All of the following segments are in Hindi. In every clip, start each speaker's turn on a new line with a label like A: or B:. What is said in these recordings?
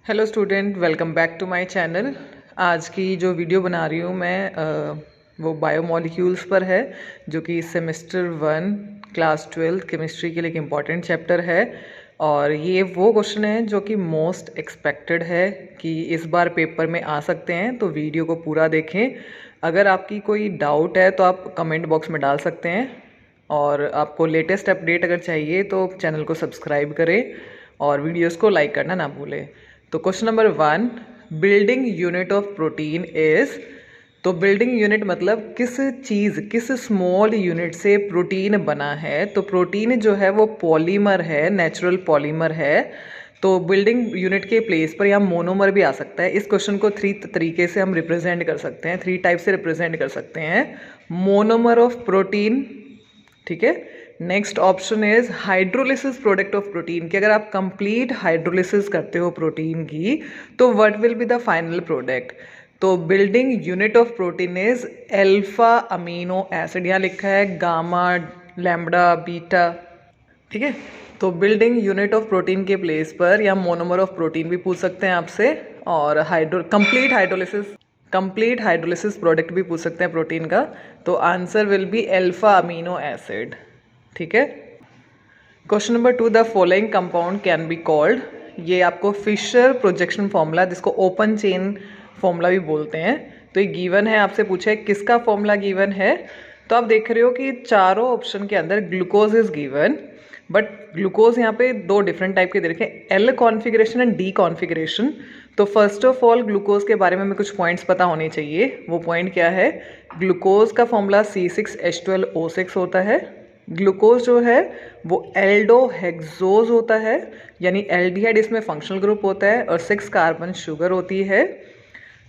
A: Hello student, welcome back to my channel. आज की जो वीडियो बना रही हूँ मैं वो बायोमॉलिक्यूल्स पर है, जो कि सेमेस्टर 1 क्लास 12 केमिस्ट्री के लिए एक इम्पॉर्टेंट चैप्टर है। और ये वो क्वेश्चन है जो कि मोस्ट एक्सपेक्टेड है कि इस बार पेपर में आ सकते हैं, तो वीडियो को पूरा देखें। अगर आपकी कोई डाउट है तो आप कमेंट बॉक्स में डाल सकते हैं, और आपको लेटेस्ट अपडेट अगर चाहिए तो चैनल को सब्सक्राइब करें और वीडियोस को लाइक करना ना भूलें। तो question number 1, building unit of protein is. तो बिल्डिंग यूनिट मतलब किस स्मॉल यूनिट से प्रोटीन बना है। तो प्रोटीन जो है वो पॉलीमर है, नेचुरल पॉलीमर है। तो बिल्डिंग यूनिट के प्लेस पर यहाँ मोनोमर भी आ सकता है। इस क्वेश्चन को 3 तरीके से हम रिप्रेजेंट कर सकते हैं, 3 टाइप से रिप्रेजेंट कर सकते हैं। मोनोमर ऑफ प्रोटीन, ठीक है। Next option is hydrolysis product of protein, कि अगर आप कंप्लीट हाइड्रोलिसिस करते हो प्रोटीन की तो what will be the final product. तो building unit of protein is alpha amino acid, यहाँ लिखा है गामा लैम्बडा बीटा, ठीक है। तो बिल्डिंग यूनिट ऑफ प्रोटीन के प्लेस पर या मोनोमर ऑफ प्रोटीन भी पूछ सकते हैं आपसे, और कंप्लीट हाइड्रोलिसिस प्रोडक्ट भी पूछ सकते हैं प्रोटीन का। तो answer will be alpha amino acid, ठीक है। Question number 2, the following compound can be called. ये आपको फिशर प्रोजेक्शन फॉर्मूला, जिसको ओपन चेन फॉर्मूला भी बोलते हैं, तो ये गिवन है, आपसे पूछा है किसका फॉर्मूला गिवन है। तो आप देख रहे हो कि चारों ऑप्शन के अंदर glucose is given, but glucose यहाँ पे 2 डिफरेंट टाइप के दे रखे, L configuration and D configuration. तो फर्स्ट ऑफ ऑल ग्लूकोज के बारे में हमें कुछ पॉइंट्स पता होने चाहिए। वो पॉइंट क्या है? ग्लूकोज का फॉर्मूला C6H12O6 होता है। ग्लूकोज जो है वो एल्डोहेक्सोज होता है, यानी एल्डिहाइड इसमें फंक्शनल ग्रुप होता है, और 6 कार्बन शुगर होती है।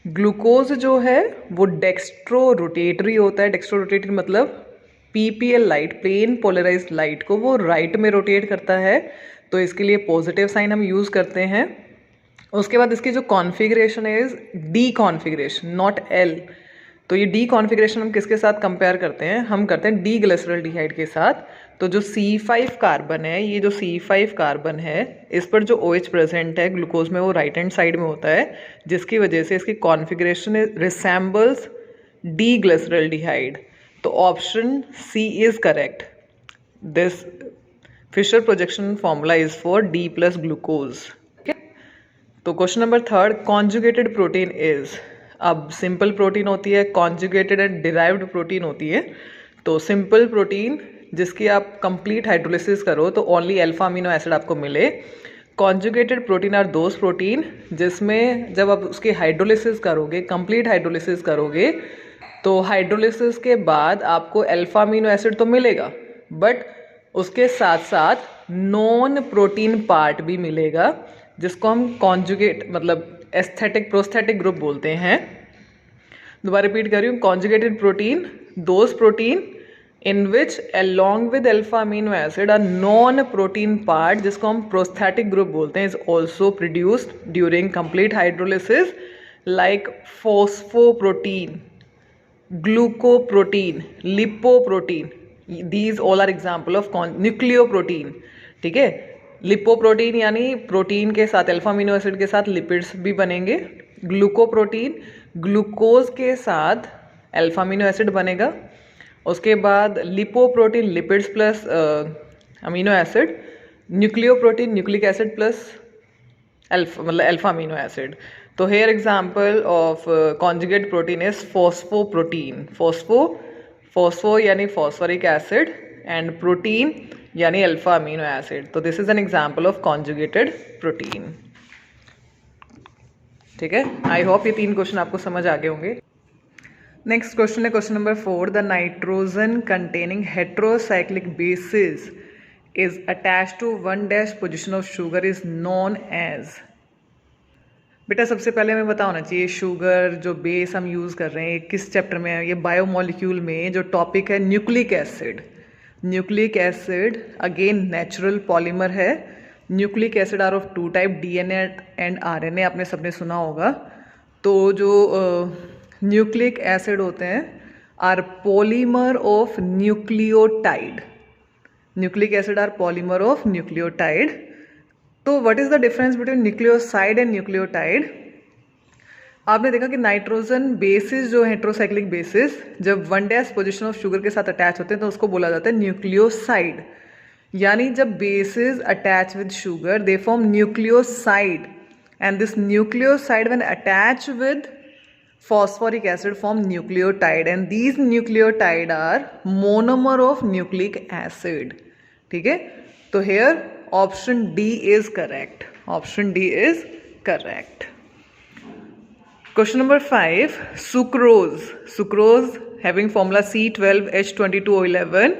A: ग्लूकोज जो है वो डेक्स्ट्रो रोटेटरी होता है। डेक्स्ट्रो रोटेटरी मतलब PPL light, plane polarized light को वो राइट में रोटेट करता है, तो इसके लिए पॉजिटिव साइन हम यूज़ करते हैं। उसके बाद इसकी जो configuration is D configuration, naught L. तो ये डी कॉन्फ़िगरेशन हम किसके साथ कंपेयर करते हैं? हम करते हैं डी ग्लिसरॉल्डिहाइड के साथ। तो जो C5 कार्बन है, ये जो C5 कार्बन है, इस पर जो OH प्रेजेंट है ग्लूकोज में, वो राइट हैंड साइड में होता है, जिसकी वजह से इसकी कॉन्फ़िगरेशन रिसेम्बल्स डी ग्लिसरॉल्डिहाइड। तो option C is correct. This Fischer projection formula is for D plus glucose. तो question number 3, conjugated protein is. अब सिंपल प्रोटीन होती है, कॉन्जुगेटेड एंड डिराइव्ड प्रोटीन होती है। तो सिंपल प्रोटीन जिसकी आप कंप्लीट हाइड्रोलिसिस करो तो ओनली अल्फा अमीनो एसिड आपको मिले। Conjugated protein are those protein जिसमें जब आप उसकी हाइड्रोलिसिस करोगे, कंप्लीट हाइड्रोलिसिस करोगे, तो हाइड्रोलिसिस के बाद आपको अल्फा अमीनो एसिड तो मिलेगा, बट उसके साथ साथ नॉन प्रोटीन पार्ट भी मिलेगा, जिसको हम कॉन्जुगेट मतलब एस्थेटिक प्रोस्थेटिक ग्रुप बोलते हैं। दोबारा रिपीट कर रही हूँ, conjugated protein, those protein in which along with alpha amino acid a non protein part, जिसको हम प्रोस्थेटिक ग्रुप बोलते हैं, is also produced during complete hydrolysis, like phosphoprotein, glucoprotein, lipoprotein. These all are example of nucleoprotein, ठीक है। लिपोप्रोटीन यानी प्रोटीन के साथ अल्फा अमीनो एसिड के साथ लिपिड्स भी बनेंगे। ग्लूकोप्रोटीन ग्लूकोज के साथ अल्फा अमीनो एसिड बनेगा। उसके बाद lipoprotein lipids plus amino acid. Nucleoprotein nucleic acid plus alpha amino acid. तो here example of conjugate protein is phosphoprotein. Phospho यानी फॉस्फोरिक एसिड, एंड प्रोटीन यानी अल्फा अमीनो एसिड। तो this is an example of conjugated protein, ठीक है। आई होप ये 3 क्वेश्चन आपको समझ आ गए होंगे। नेक्स्ट क्वेश्चन है question number 4, the nitrogen containing heterocyclic bases is attached to 1' position of sugar is known as. बेटा सबसे पहले हमें पता होना चाहिए शुगर जो बेस हम यूज़ कर रहे हैं किस चैप्टर में है। ये बायोमॉलिक्यूल में जो टॉपिक है nucleic acid. Nucleic acid again natural polymer है। Nucleic acid are of 2 type, DNA and RNA, आपने सबने सुना होगा। तो जो न्यूक्लिक एसिड होते हैं are polymer of nucleotide. Nucleic acid are polymer of nucleotide. तो what is the difference between nucleoside and nucleotide? आपने देखा कि नाइट्रोजन बेसिस जो हेट्रोसाइक्लिक बेसिस जब 1' पोजीशन ऑफ शुगर के साथ अटैच होते हैं तो उसको बोला जाता है न्यूक्लियोसाइड। यानी जब basis attach with sugar they form nucleoside, and this nucleoside when attach with phosphoric acid form nucleotide, and these nucleotide are monomer of nucleic acid. ठीक है, तो here option D is correct. Option D is correct. Question number 5, sucrose. Sucrose having formula C12H22O11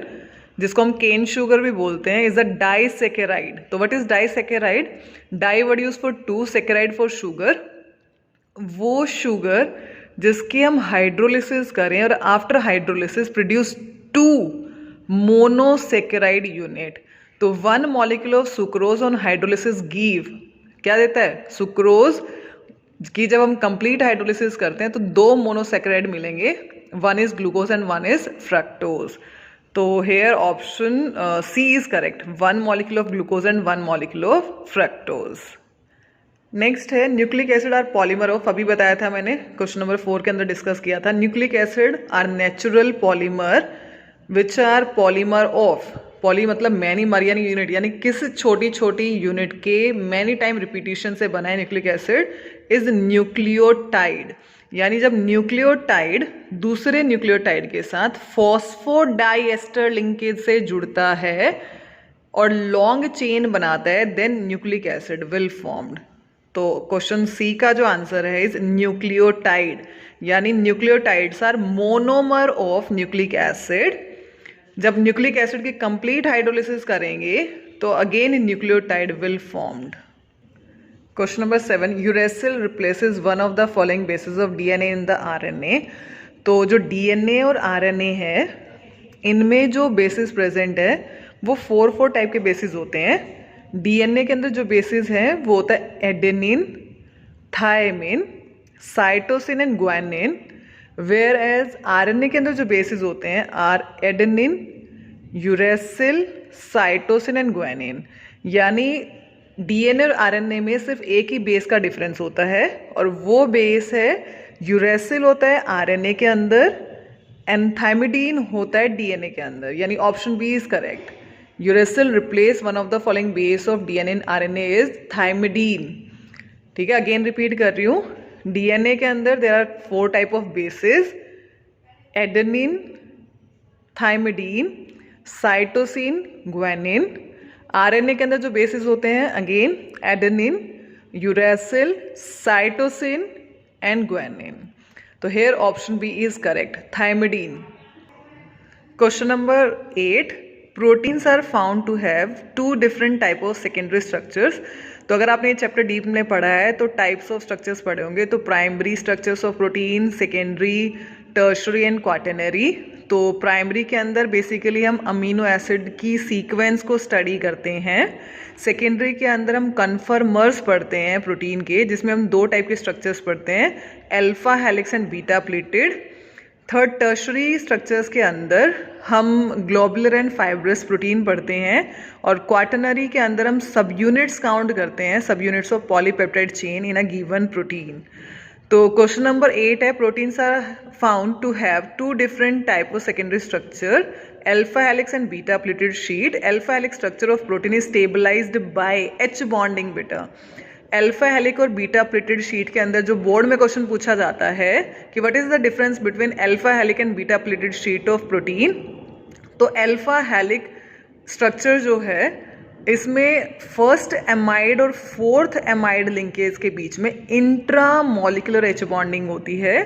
A: जिसको हम केन शुगर भी बोलते हैं, इज अ डाइसेकेराइड. तो what is disaccharide? Di word use for two, saccharide for sugar. वो शुगर जिसकी हम हाइड्रोलिसिस करें और after hydrolysis produce 2 monosaccharide unit. तो 1 molecule of sucrose on hydrolysis give क्या देता है? सुक्रोज की जब हम कंप्लीट हाइड्रोलिसिस करते हैं तो 2 मोनोसेकेराइड मिलेंगे, 1 is glucose and 1 is fructose. तो here option C is correct, 1 molecule of glucose and 1 molecule of fructose. Next है nucleic acid are polymer of. अभी बताया था मैंने, क्वेश्चन नंबर 4 के अंदर डिस्कस किया था. Nucleic acid are natural polymer which are polymer of. Poly मतलब मैनी मर यानी यूनिट, यानी किस छोटी छोटी यूनिट के मैनी टाइम रिपीटिशन से बना है न्यूक्लिक एसिड इज न्यूक्लियोटाइड. यानी जब न्यूक्लियोटाइड दूसरे न्यूक्लियोटाइड के साथ फॉस्फोडाइएस्टर लिंकेज से जुड़ता है और लॉन्ग चेन बनाता है, then nucleic acid will formed. तो क्वेश्चन सी का जो आंसर है इज न्यूक्लियोटाइड. यानी nucleotides are monomer of nucleic acid. जब न्यूक्लिक एसिड की कंप्लीट हाइड्रोलिसिस करेंगे तो again nucleotide will formed. Question number 7, uracil replaces one of the following bases of DNA in the RNA. तो जो डीएनए और आरएनए है इनमें जो बेसिस प्रेजेंट है वो 4 टाइप के बेसिस होते हैं. डीएनए के अंदर जो बेसिस है वो होता है adenine, thymine, cytosine and guanine. Whereas RNA के अंदर जो बेसिस होते हैं are adenine, uracil, cytosine and guanine. यानी डीएनए और आरएनए में सिर्फ एक ही बेस का डिफरेंस होता है और वो बेस है यूरेसिल होता है आरएनए के अंदर एंड थायमिडीन होता है डीएनए के अंदर. यानी option B is correct. Uracil replace one of the following base of DNA in RNA is thymidine. ठीक है, अगेन रिपीट कर रही हूँ. डीएनए के अंदर there are 4 type of bases, adenine, thymidine, cytosine, guanine. RNA के अंदर जो बेसिस होते हैं again adenine, uracil, cytosine and guanine. तो here option B is correct, thymidine. Question number 8, proteins are found to have 2 different type of secondary structures. तो अगर आपने ये चैप्टर डीप में पढ़ा है तो टाइप्स ऑफ स्ट्रक्चर्स पढ़े होंगे. तो primary structures of protein, secondary, tertiary and quaternary. तो प्राइमरी के अंदर बेसिकली हम अमीनो एसिड की सीक्वेंस को स्टडी करते हैं. सेकेंडरी के अंदर हम कन्फर्मर्स पढ़ते हैं प्रोटीन के, जिसमें हम 2 टाइप के स्ट्रक्चर्स पढ़ते हैं, alpha helix and beta plated. Third tertiary structures के अंदर हम ग्लोबुलर एंड फाइब्रस प्रोटीन पढ़ते हैं और क्वाटरनरी के अंदर हम सब यूनिट्स काउंट करते हैं, सब units of polypeptide chain in a given protein. तो क्वेश्चन नंबर 8 है, proteins are found to have 2 different type of secondary structure, alpha helix and beta pleated sheet. Alpha helix structure of protein is stabilised by H bonding beta. Alpha helix और बीटा प्लेटेड शीट के अंदर जो बोर्ड में क्वेश्चन पूछा जाता है कि what is the difference between alpha helix and beta pleated sheet of protein. तो अल्फा हेलिक स्ट्रक्चर जो है इसमें फर्स्ट एमाइड और फोर्थ एमाइड लिंकेज के बीच में इंट्रा मॉलिक्यूलर H बॉन्डिंग होती है,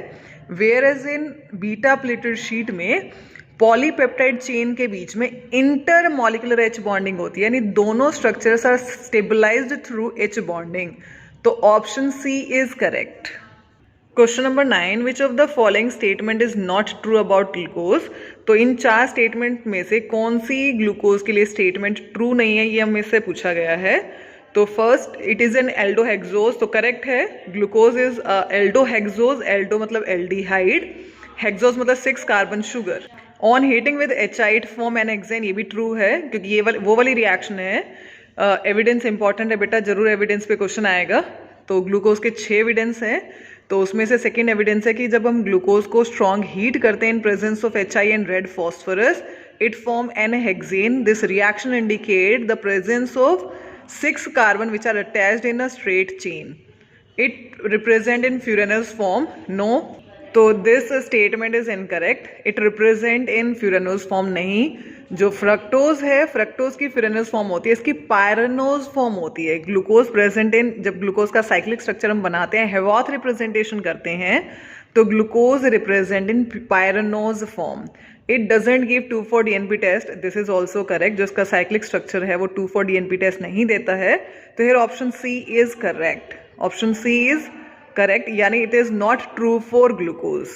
A: whereas in beta pleated sheet में पॉलीपेप्टाइड चेन के बीच में इंटर मॉलिक्यूलर H बॉन्डिंग होती है. यानी दोनों structures are stabilised through H bonding. तो option C is correct. Question number 9, which of the following statement is not true about glucose. तो इन 4 स्टेटमेंट में से कौन सी ग्लूकोज के लिए स्टेटमेंट ट्रू नहीं है, ये हमें से पूछा गया है. तो first, it is an aldohexose. तो करेक्ट है, ग्लूकोज इज एल्डोहेक्सोज. एल्डो मतलब एल्डिहाइड, हेक्सोज मतलब 6 carbon sugar. On heating with HI form n hexane, ये भी ट्रू है क्योंकि ये वो वाली रिएक्शन है एविडेंस इंपॉर्टेंट है बेटा, जरूर एविडेंस पे क्वेश्चन आएगा। तो ग्लूकोज के 6 एविडेंस हैं, तो उसमें से सेकेंड एविडेंस है कि जब हम ग्लूकोज को स्ट्रॉन्ग हीट करते हैं in presence of HI and red phosphorus, it form n hexane. This reaction indicate the presence of 6 carbon which are attached in a straight chain. It represent in furanose form, no. तो this statement is incorrect. It represent in furanose form नहीं। जो फ्रक्टोज है, फ्रक्टोज की फ्यूरेनोज फॉर्म होती है, इसकी पायरेनोज फॉर्म होती है। ग्लूकोज प्रेजेंट इन, जब ग्लूकोज का साइक्लिक स्ट्रक्चर हम बनाते हैं, हेवॉथ रिप्रेजेंटेशन करते हैं, तो glucose represent in pyranose form. It doesn't give 2,4-DNP test, this is also correct. जो इसका साइक्लिक स्ट्रक्चर है वो 2,4-DNP टेस्ट नहीं देता है। तो here option C is correct. Option C is correct, यानी it is not true for glucose.